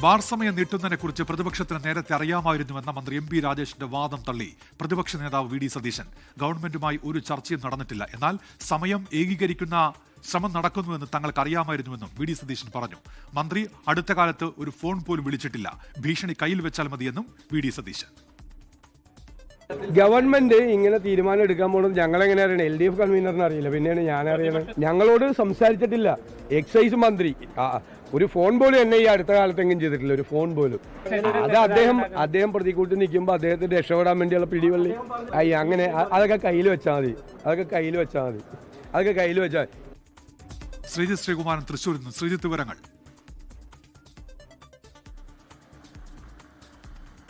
Bar സമയം നീട്ടുന്നതിനെക്കുറിച്ച് പ്രതിപക്ഷത്തിന് നേരത്തെ അറിയാമായിരുന്നുവെന്ന മന്ത്രി എം.പി. രാജേഷിന്റെ വാദം തള്ളി പ്രതിപക്ഷ നേതാവ് വി.ഡി. സതീശൻ. ഗവൺമെന്റുമായി ഒരു ചർച്ചയും നടന്നിട്ടില്ല, എന്നാൽ സമയം ഏകീകരിക്കുന്ന ശ്രമം നടക്കുന്നുവെന്ന് തങ്ങൾക്ക് അറിയാമായിരുന്നുവെന്നും വി.ഡി. സതീശൻ പറഞ്ഞു. മന്ത്രി അടുത്ത കാലത്ത് ഒരു ഫോൺ പോലും വിളിച്ചിട്ടില്ല, ഭീഷണി കയ്യിൽ വെച്ചാൽ മതിയെന്നും വി.ഡി. സതീശൻ. ഗവൺമെന്റ് ഇങ്ങനെ തീരുമാനം എടുക്കാൻ പോകുന്നത് ഞങ്ങളെങ്ങനെ അറിയണം? LDF കൺവീനറിന് അറിയില്ല, പിന്നെയാണ് ഞാൻ അറിയണത്. ഞങ്ങളോട് സംസാരിച്ചിട്ടില്ല. എക്സൈസ് മന്ത്രി ഒരു ഫോൺ പോലും എന്നെ ഈ അടുത്ത കാലത്തെങ്കിലും ചെയ്തിട്ടില്ല, ഒരു ഫോൺ പോലും. അത് അദ്ദേഹം പ്രതികൂട്ടി നിൽക്കുമ്പോൾ അദ്ദേഹത്തിന് രക്ഷപ്പെടാൻ വേണ്ടിയുള്ള പിടിവള്ളി അങ്ങനെ അതൊക്കെ കയ്യിൽ വെച്ചാൽ മതി. ശ്രീജിത്ത് ശ്രീകുമാരൻ തൃശ്ശൂരിൽ നിന്ന്. ശ്രീജിത്ത്, വിവരങ്ങൾ.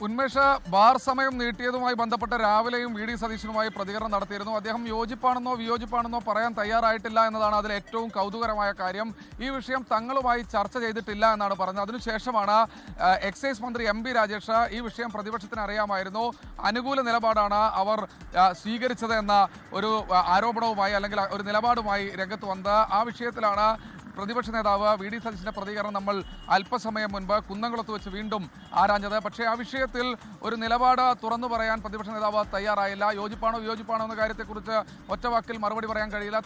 ഉന്മേഷ, ബാർ സമയം നീട്ടിയതുമായി ബന്ധപ്പെട്ട് രാവിലെയും വി.ഡി. സതീശനുമായി പ്രതികരണം നടത്തിയിരുന്നു. അദ്ദേഹം യോജിപ്പാണെന്നോ വിയോജിപ്പാണെന്നോ പറയാൻ തയ്യാറായിട്ടില്ല എന്നതാണ് അതിൽ ഏറ്റവും കൗതുകരമായ കാര്യം. ഈ വിഷയം തങ്ങളുമായി ചർച്ച ചെയ്തിട്ടില്ല എന്നാണ് പറഞ്ഞത്. അതിനുശേഷമാണ് എക്സൈസ് മന്ത്രി എം.പി. രാജേഷ് ഈ വിഷയം പ്രതിപക്ഷത്തിന് അറിയാമായിരുന്നു, അനുകൂല നിലപാടാണ് അവർ സ്വീകരിച്ചത് എന്ന ഒരു ആരോപണവുമായി അല്ലെങ്കിൽ ഒരു നിലപാടുമായി രംഗത്ത് വന്നത്. ആ വിഷയത്തിലാണ് പ്രതിപക്ഷ നേതാവ് വി.ഡി. സതീശന്റെ പ്രതികരണം നമ്മൾ അല്പസമയം മുൻപ് കുന്നംകുളത്ത് വെച്ച് വീണ്ടും ആരാഞ്ഞത്. പക്ഷേ ആ വിഷയത്തിൽ ഒരു നിലപാട് തുറന്നു പറയാൻ പ്രതിപക്ഷ നേതാവ് തയ്യാറായില്ല. യോജിപ്പാണോ വിയോജിപ്പാണോ എന്ന കാര്യത്തെക്കുറിച്ച് ഒറ്റവാക്കിൽ മറുപടി പറയാൻ കഴിയില്ല.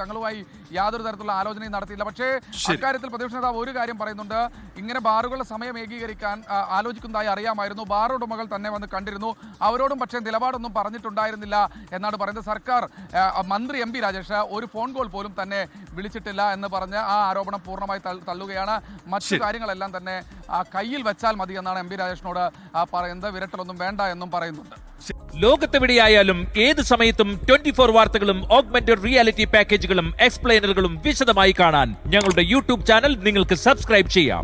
തങ്ങളുമായി യാതൊരു തരത്തിലുള്ള ആലോചനയും നടത്തിയില്ല. പക്ഷേ അക്കാര്യത്തിൽ പ്രതിപക്ഷ നേതാവ് ഒരു കാര്യം പറയുന്നുണ്ട്, ഇങ്ങനെ ബാറുകളുടെ സമയം ഏകീകരിക്കാൻ ആലോചിക്കുന്നതായി അറിയാമായിരുന്നു, ബാർ ഉടമകൾ തന്നെ വന്ന് കണ്ടിരുന്നു, അവരോടും പക്ഷേ നിലപാടൊന്നും പറഞ്ഞിട്ടുണ്ടായിരുന്നില്ല എന്നാണ് പറയുന്നത്. സർക്കാർ മന്ത്രി എം.പി. രാജേഷ് ഒരു ഫോൺ കോൾ പോലും തന്നെ വിളിച്ചിട്ടില്ല എന്ന് പറഞ്ഞ് ആ ആരോപണം പൂർണ്ണമായി തള്ളുകയാണ്. മറ്റു കാര്യങ്ങളെല്ലാം തന്നെ കയ്യിൽ വെച്ചാൽ മതി എന്നാണ് എം.പി. രാജേഷിനോട് പറയുന്നത്. വിരട്ടലൊന്നും വേണ്ട എന്നും പറയുന്നുണ്ട്. ലോകത്തെവിടെയായാലും ഏത് സമയത്തും 24 വാർത്തകളും ഓഗ്മെന്റഡ് റിയാലിറ്റി പാക്കേജുകളും എക്സ്പ്ലെയിനറുകളും വിശദമായി കാണാൻ ഞങ്ങളുടെ യൂട്യൂബ് ചാനൽ നിങ്ങൾക്ക് സബ്സ്ക്രൈബ് ചെയ്യാം.